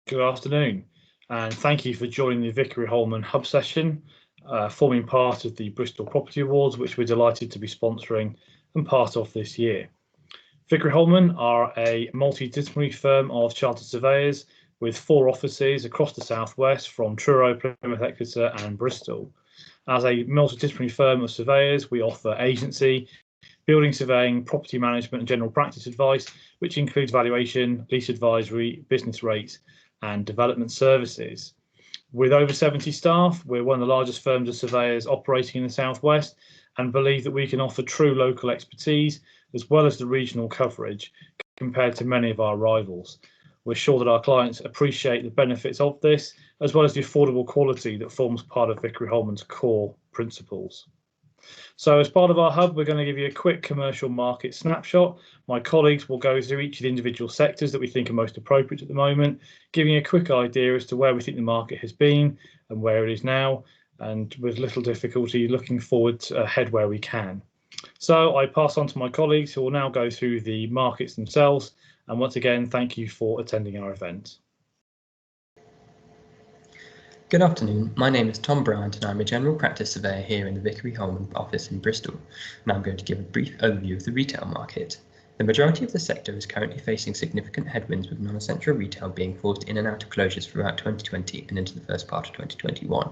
Good afternoon, and thank you for joining the Vickery Holman Hub session, forming part of the Bristol Property Awards, which we're delighted to be sponsoring and part of this year. Vickery Holman are a multidisciplinary firm of chartered surveyors with 4 offices across the southwest from Truro, Plymouth, Exeter and Bristol. As a multidisciplinary firm of surveyors, we offer agency, building surveying, property management and general practice advice, which includes valuation, lease advisory, business rates and development services. With over 70 staff, we're one of the largest firms of surveyors operating in the southwest and believe that we can offer true local expertise as well as the regional coverage compared to many of our rivals. We're sure that our clients appreciate the benefits of this as well as the affordable quality that forms part of Vickery Holman's core principles. So as part of our hub, we're going to give you a quick commercial market snapshot. My colleagues will go through each of the individual sectors that we think are most appropriate at the moment, giving you a quick idea as to where we think the market has been and where it is now, and with little difficulty looking forward ahead where we can. So I pass on to my colleagues who will now go through the markets themselves. And once again, thank you for attending our event. Good afternoon, my name is Tom Bryant and I'm a general practice surveyor here in the Vickery Holman office in Bristol, and I'm going to give a brief overview of the retail market. The majority of the sector is currently facing significant headwinds, with non-essential retail being forced in and out of closures throughout 2020 and into the first part of 2021.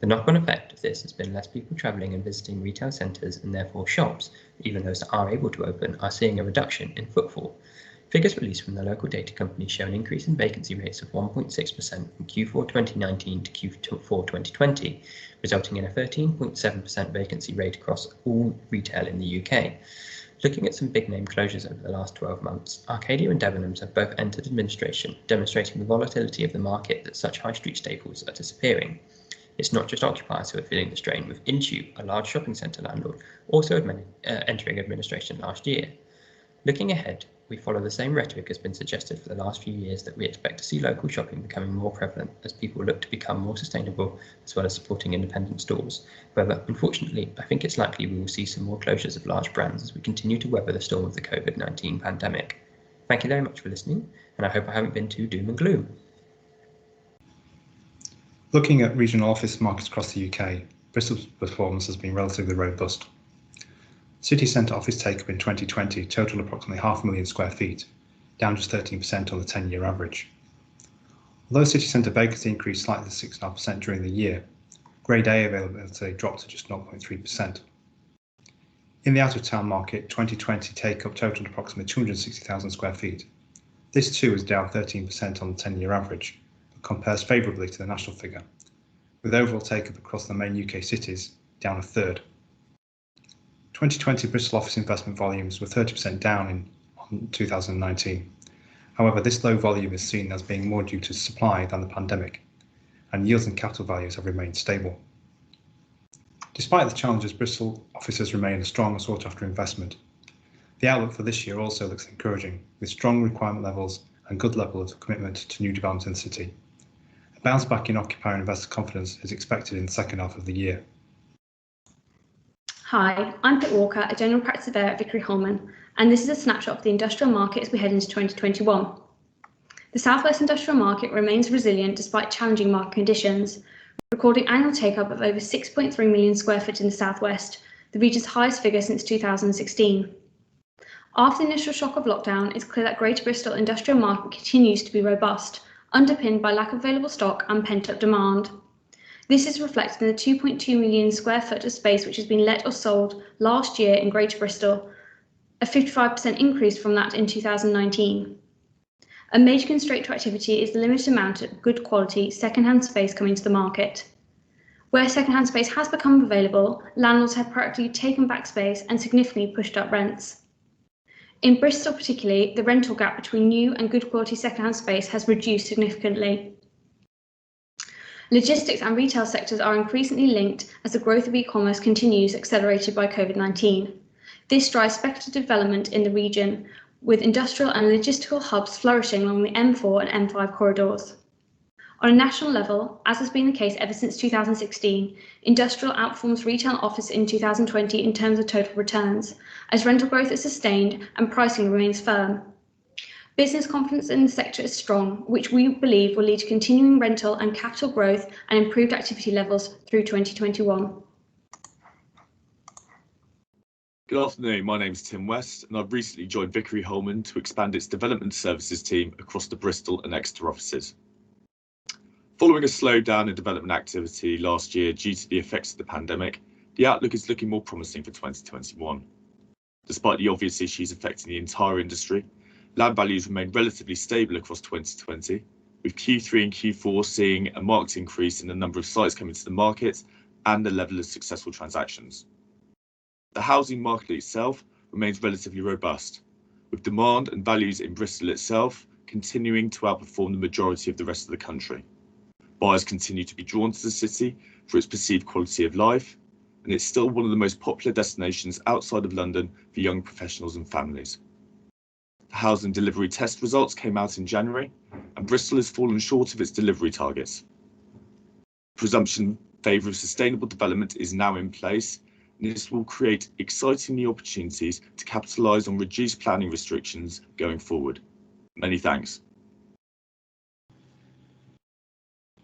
The knock-on effect of this has been less people travelling and visiting retail centres, and therefore shops, even those that are able to open, are seeing a reduction in footfall. Figures released from the local data company show an increase in vacancy rates of 1.6% from Q4 2019 to Q4 2020, resulting in a 13.7% vacancy rate across all retail in the UK. Looking at some big name closures over the last 12 months, Arcadia and Debenhams have both entered administration, demonstrating the volatility of the market that such high street staples are disappearing. It's not just occupiers who are feeling the strain, with Intu, a large shopping centre landlord, also entering administration last year. Looking ahead, we follow the same rhetoric has been suggested for the last few years, that we expect to see local shopping becoming more prevalent as people look to become more sustainable, as well as supporting independent stores. However, unfortunately, I think it's likely we will see some more closures of large brands as we continue to weather the storm of the COVID-19 pandemic. Thank you very much for listening, and I hope I haven't been too doom and gloom. Looking at regional office markets across the UK, Bristol's performance has been relatively robust. City centre office take-up in 2020 totaled approximately 500,000 square feet, down just 13% on the 10-year average. Although city centre vacancy increased slightly to 6.5% during the year, Grade A availability dropped to just 0.3%. In the out-of-town market, 2020 take-up totaled approximately 260,000 square feet. This too is down 13% on the 10-year average, but compares favourably to the national figure, with overall take-up across the main UK cities down a third. 2020 Bristol office investment volumes were 30% down on 2019. However, this low volume is seen as being more due to supply than the pandemic, and yields and capital values have remained stable. Despite the challenges, Bristol offices remain a strong and sought after investment. The outlook for this year also looks encouraging, with strong requirement levels and good level of commitment to new development in the city. A bounce back in occupier and investor confidence is expected in the second half of the year. Hi, I'm Pip Walker, a general practice surveyor at Vickery Holman, and this is a snapshot of the industrial market as we head into 2021. The southwest industrial market remains resilient despite challenging market conditions, recording annual take-up of over 6.3 million square foot in the southwest, the region's highest figure since 2016. After the initial shock of lockdown, it's clear that Greater Bristol industrial market continues to be robust, underpinned by lack of available stock and pent-up demand. This is reflected in the 2.2 million square foot of space which has been let or sold last year in Greater Bristol, a 55% increase from that in 2019. A major constraint to activity is the limited amount of good quality second-hand space coming to the market. Where second-hand space has become available, landlords have proactively taken back space and significantly pushed up rents. In Bristol particularly, the rental gap between new and good quality second-hand space has reduced significantly. Logistics and retail sectors are increasingly linked as the growth of e-commerce continues, accelerated by COVID-19. This drives speculative development in the region, with industrial and logistical hubs flourishing along the M4 and M5 corridors. On a national level, as has been the case ever since 2016, industrial outperforms retail office in 2020 in terms of total returns, as rental growth is sustained and pricing remains firm. Business confidence in the sector is strong, which we believe will lead to continuing rental and capital growth and improved activity levels through 2021. Good afternoon, my name is Tim West and I've recently joined Vickery Holman to expand its development services team across the Bristol and Exeter offices. Following a slowdown in development activity last year due to the effects of the pandemic, the outlook is looking more promising for 2021. Despite the obvious issues affecting the entire industry, land values remained relatively stable across 2020, with Q3 and Q4 seeing a marked increase in the number of sites coming to the market and the level of successful transactions. The housing market itself remains relatively robust, with demand and values in Bristol itself continuing to outperform the majority of the rest of the country. Buyers continue to be drawn to the city for its perceived quality of life, and it's still one of the most popular destinations outside of London for young professionals and families. The housing delivery test results came out in January, and Bristol has fallen short of its delivery targets. Presumption in favour of sustainable development is now in place, and this will create exciting new opportunities to capitalise on reduced planning restrictions going forward. Many thanks.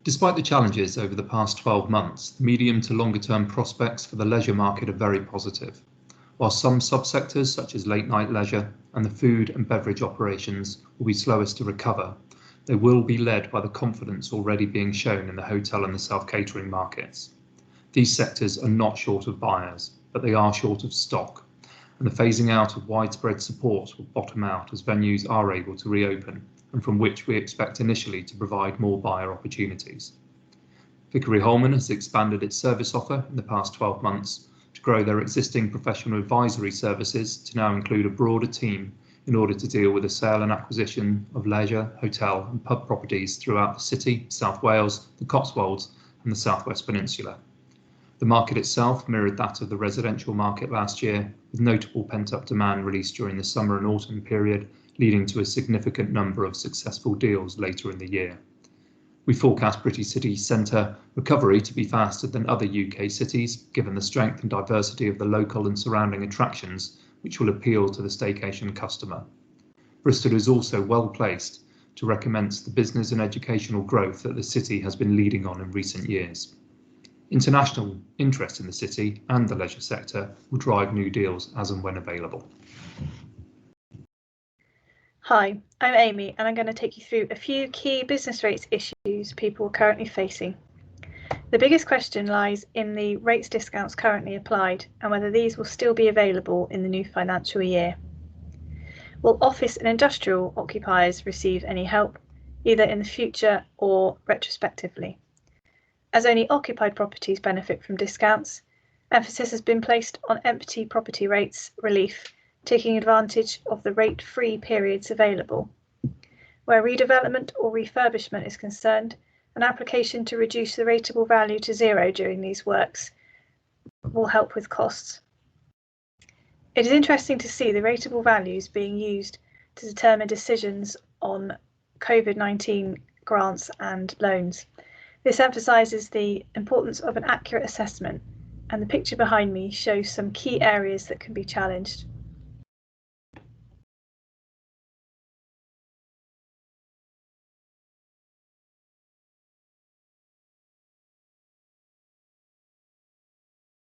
Despite the challenges over the past 12 months, the medium to longer term prospects for the leisure market are very positive. While some subsectors such as late night leisure and the food and beverage operations will be slowest to recover, they will be led by the confidence already being shown in the hotel and the self-catering markets. These sectors are not short of buyers, but they are short of stock, and the phasing out of widespread support will bottom out as venues are able to reopen, and from which we expect initially to provide more buyer opportunities. Vickery Holman has expanded its service offer in the past 12 months to grow their existing professional advisory services to now include a broader team in order to deal with the sale and acquisition of leisure, hotel and pub properties throughout the City, South Wales, the Cotswolds and the South West Peninsula. The market itself mirrored that of the residential market last year, with notable pent-up demand released during the summer and autumn period, leading to a significant number of successful deals later in the year. We forecast British City Centre recovery to be faster than other UK cities, given the strength and diversity of the local and surrounding attractions, which will appeal to the staycation customer. Bristol is also well placed to recommence the business and educational growth that the city has been leading on in recent years. International interest in the city and the leisure sector will drive new deals as and when available. Hi, I'm Amy and I'm going to take you through a few key business rates issues people are currently facing. The biggest question lies in the rates discounts currently applied and whether these will still be available in the new financial year. Will office and industrial occupiers receive any help, either in the future or retrospectively? As only occupied properties benefit from discounts, emphasis has been placed on empty property rates relief, taking advantage of the rate-free periods available. Where redevelopment or refurbishment is concerned, an application to reduce the rateable value to zero during these works will help with costs. It is interesting to see the rateable values being used to determine decisions on COVID-19 grants and loans. This emphasises the importance of an accurate assessment, and the picture behind me shows some key areas that can be challenged.